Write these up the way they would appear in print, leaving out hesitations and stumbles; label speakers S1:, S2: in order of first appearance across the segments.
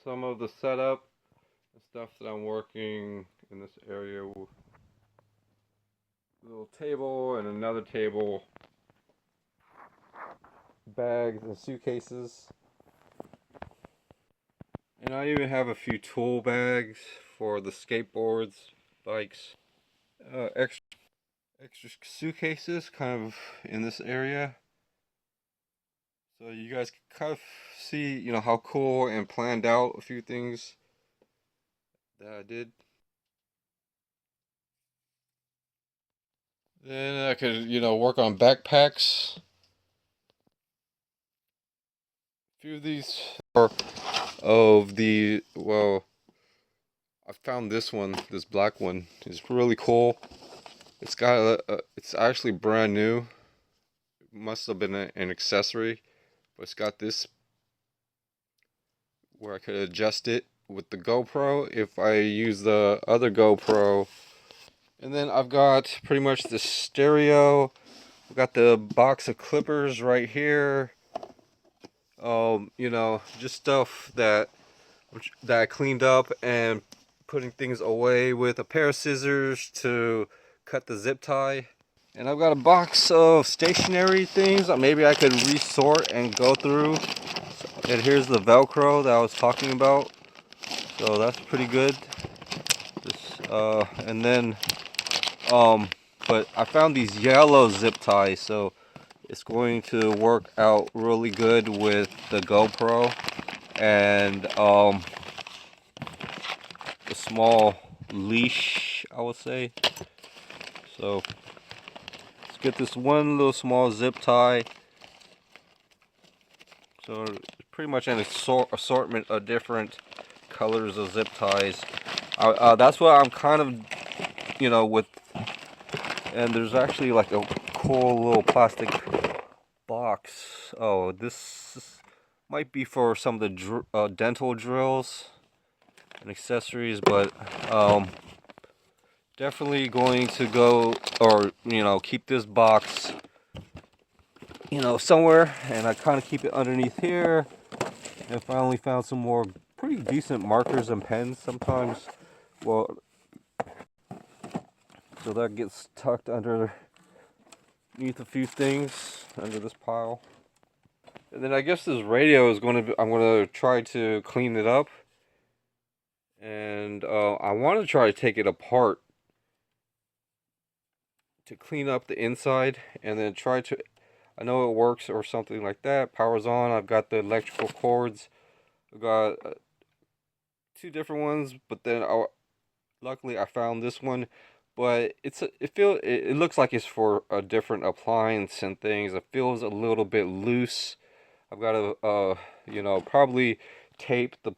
S1: some of the setup and stuff that I'm working in this area. Little table and another table, bags and suitcases. And I even have a few tool bags for the skateboards, bikes, extra suitcases kind of in this area. So you guys can kind of see, how cool and planned out a few things that I did. Then I could, work on backpacks. A few of these are I found this one, this black one. It's really cool. It's actually brand new. It must have been an accessory, but it's got this where I could adjust it with the GoPro if I use the other GoPro. And then I've got pretty much the stereo. I've got the box of clippers right here. Just stuff that I cleaned up and putting things away with a pair of scissors to cut the zip tie. And I've got a box of stationery things that maybe I could resort and go through. And here's the Velcro that I was talking about. So that's pretty good. And then, but I found these yellow zip ties, so it's going to work out really good with the GoPro and the small leash, I would say. So let's get this one little small zip tie. So pretty much an assortment of different colors of zip ties. That's what I'm kind of, with. And there's actually like a cool little plastic box. Oh, this might be for some of the dental drills and accessories, but definitely going to go, or keep this box somewhere, and I kind of keep it underneath here. And finally found some more pretty decent markers and pens sometimes. Well, so that gets tucked underneath a few things under this pile. And then I guess this radio is I'm going to try to clean it up. And I want to try to take it apart to clean up the inside and then I know it works or something like that. Power's on. I've got the electrical cords. I've got two different ones, but then luckily I found this one. But it looks like it's for a different appliance and things. It feels a little bit loose. I've got to probably tape the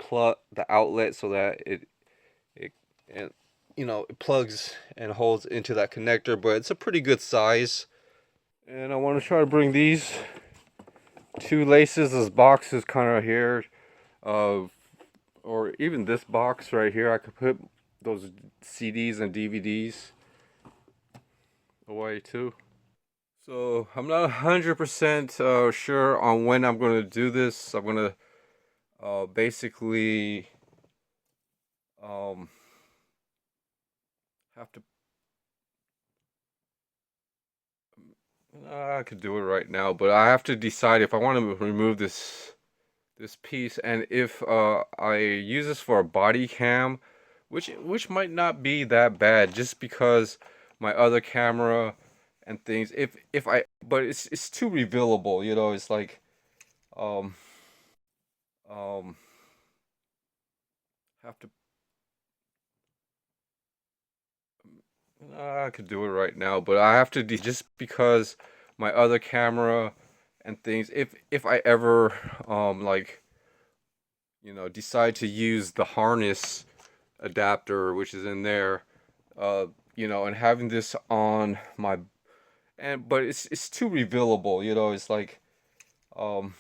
S1: outlet so that it and it plugs and holds into that connector, but it's a pretty good size. And I want to try to bring these two laces, this box is kind of here, or even this box right here. I could put those CDs and DVDs away too. So I'm not 100% sure on when I'm going to do this. I'm going to basically have to. I could do it right now, but I have to decide if I want to remove this piece, and if I use this for a body cam, which might not be that bad, just because my other camera and things. But it's too revealable, It's like um um have to. I could do it right now, but I have to just because my other camera and things. If I ever decide to use the harness adapter which is in there, and having this on my but it's too revealable, It's like um,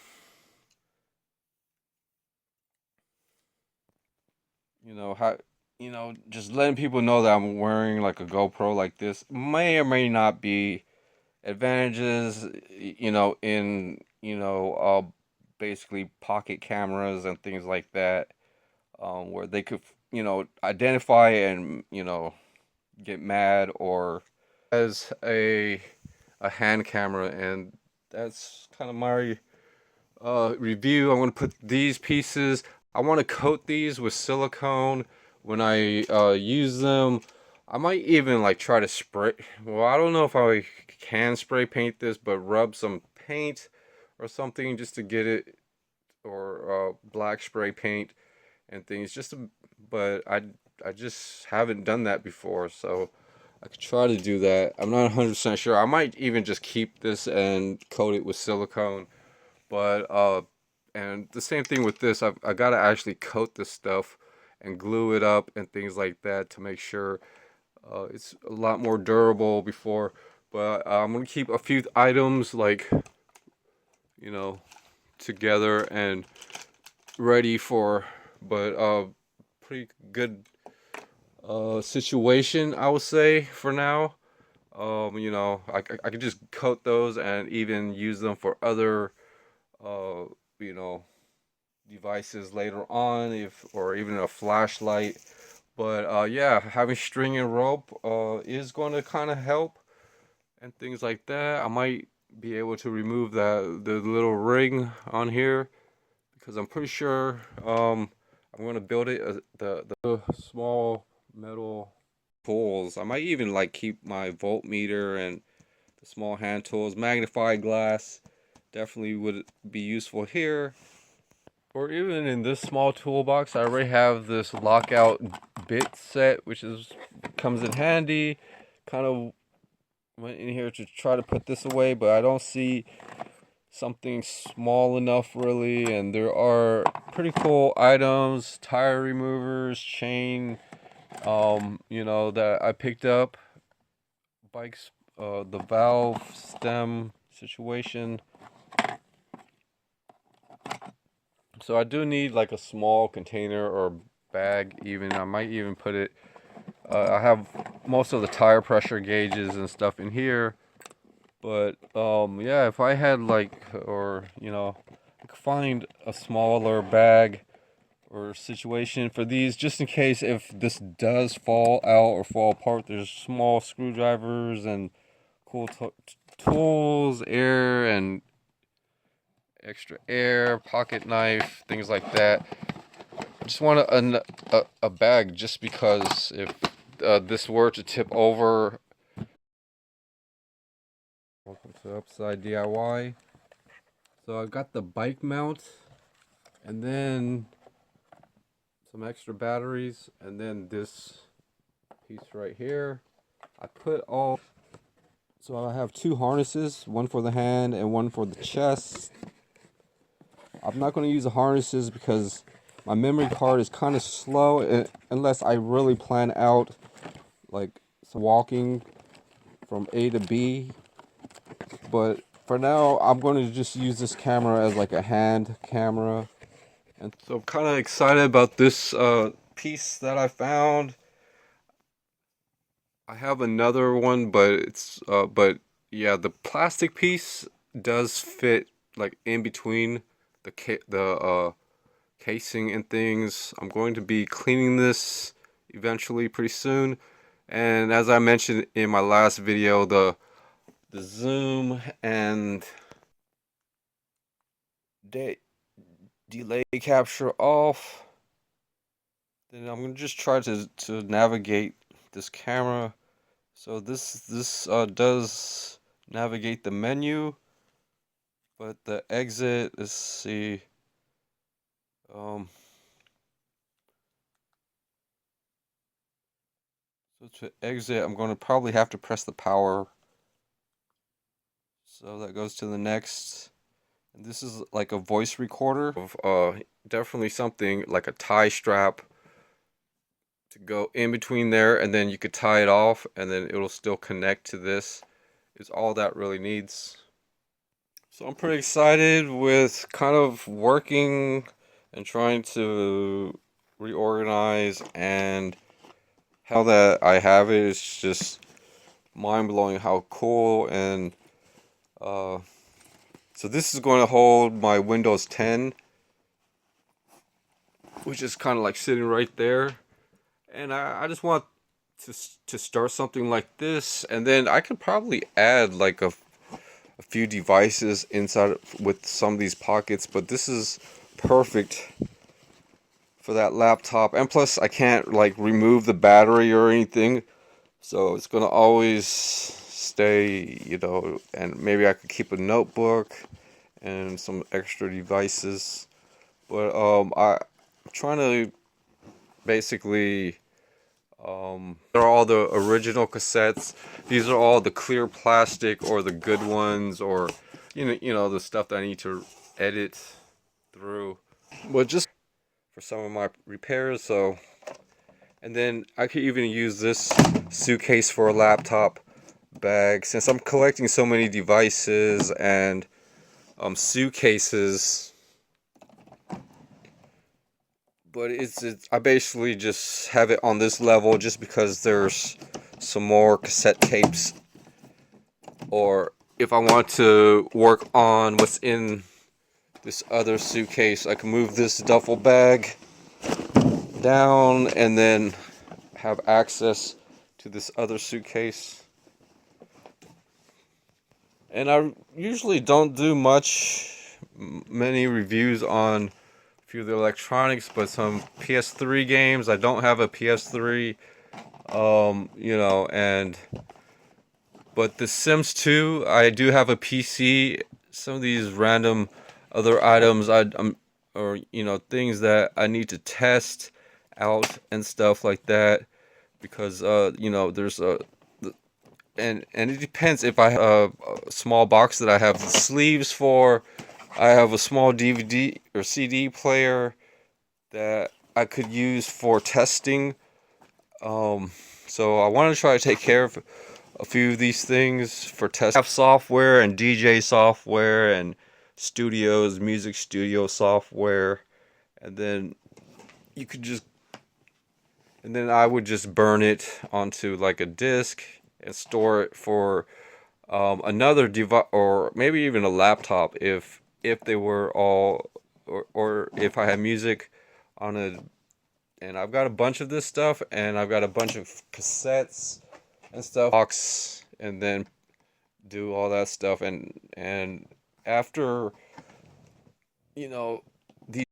S1: how just letting people know that I'm wearing like a GoPro like this may or may not be advantages, in basically pocket cameras and things like that. where they could, identify and, get mad, or as a hand camera. And that's kind of my review. I'm going to put these pieces, I want to coat these with silicone when I use them. I might even like try to spray, well, I don't know if I can spray paint this, but rub some paint or something just to get it, or black spray paint and things, but I just haven't done that before, so I could try to do that. I'm not 100% sure. I might even just keep this and coat it with silicone. But and the same thing with this. I gotta actually coat this stuff and glue it up and things like that to make sure it's a lot more durable before. But I'm gonna keep a few items, like, you know, together and ready for. But pretty good situation, I would say, for now. I could just coat those and even use them for other uh, you know, devices later on, if or even a flashlight. But yeah, having string and rope is going to kind of help and things like that. I might be able to remove the little ring on here, because I'm pretty sure I'm going to build it the small metal tools. I might even like keep my voltmeter and the small hand tools. Magnifying glass definitely would be useful here. Or even in this small toolbox, I already have this lockout bit set, which comes in handy. Kind of went in here to try to put this away, but I don't see something small enough really. And there are pretty cool items, tire removers, chain, that I picked up. Bikes, the valve stem situation. So I do need like a small container or bag even. I might even put it, I have most of the tire pressure gauges and stuff in here. But yeah, if I had like, or I could find a smaller bag or situation for these, just in case if this does fall out or fall apart. There's small screwdrivers and cool tools, air and extra air, pocket knife, things like that. I just want a bag, just because if this were to tip over. Welcome to Upside DIY. So I've got the bike mount, and then some extra batteries, and then this piece right here. I put all, so I have two harnesses, one for the hand and one for the chest. I'm not going to use the harnesses because my memory card is kind of slow, unless I really plan out like some walking from A to B. But for now, I'm going to just use this camera as like a hand camera. And so I'm kind of excited about this piece that I found. I have another one, but but yeah, the plastic piece does fit like in between the casing and things. I'm going to be cleaning this eventually pretty soon. And as I mentioned in my last video, the zoom and delay capture off. Then I'm gonna just try to navigate this camera. So this does navigate the menu, but the exit, let's see. So to exit, I'm going to probably have to press the power. So that goes to the next. And this is like a voice recorder of definitely something like a tie strap to go in between there, and then you could tie it off, and then it'll still connect to this. Is all that really needs. So I'm pretty excited with kind of working and trying to reorganize, and how that I have it is just mind-blowing how cool. And so this is going to hold my Windows 10. which is kind of like sitting right there. And I just want to start something like this, and then I could probably add like a few devices inside with some of these pockets, but this is perfect for that laptop. And plus I can't like remove the battery or anything, so it's gonna always stay, you know. And maybe I could keep a notebook and some extra devices. But I'm trying to basically they're all the original cassettes. These are all the clear plastic or the good ones, or the stuff that I need to edit through. But just for some of my repairs, so. And then I could even use this suitcase for a laptop bag, since I'm collecting so many devices and suitcases. But I basically just have it on this level just because there's some more cassette tapes, or if I want to work on what's in this other suitcase, I can move this duffel bag down and then have access to this other suitcase. And I usually don't do many reviews on a few of the electronics, but some PS3 games. I don't have a PS3, but The Sims 2, I do have a PC. Some of these random other items, or things that I need to test out and stuff like that, because there's and it depends if I have a small box that I have the sleeves for. I have a small DVD or CD player that I could use for testing. So I want to try to take care of a few of these things for test. I have software and DJ software and music studio software, and then you could just, and then I would just burn it onto like a disk and store it for another device, or maybe even a laptop, if they were all, or if I had music on a. And I've got a bunch of this stuff, and I've got a bunch of cassettes and stuff, box, and then do all that stuff, and after the.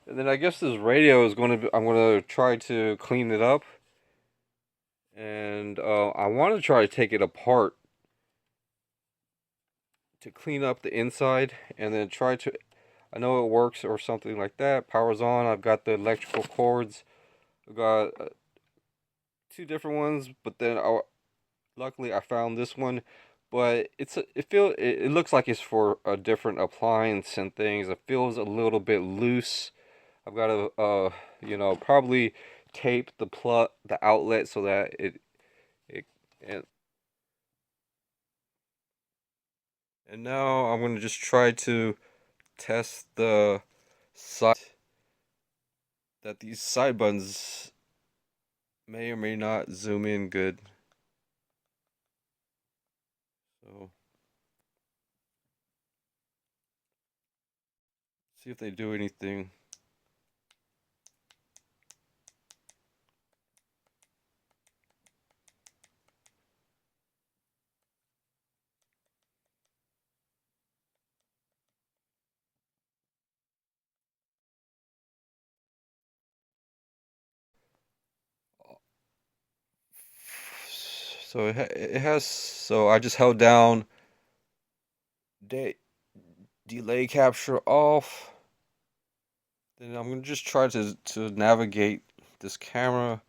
S1: And then I guess this radio is going to be, I'm going to try to clean it up, and I want to try to take it apart to clean up the inside, and then try to, I know it works or something like that. Power's on. I've got the electrical cords. I've got two different ones, but then luckily I found this one. But it looks like it's for a different appliance and things. It feels a little bit loose. I've got to probably tape the outlet so that it and and now I'm gonna just try to test the side, that these side buttons may or may not zoom in good. So see if they do anything. So it has. So I just held down delay capture off. Then I'm gonna just try to navigate this camera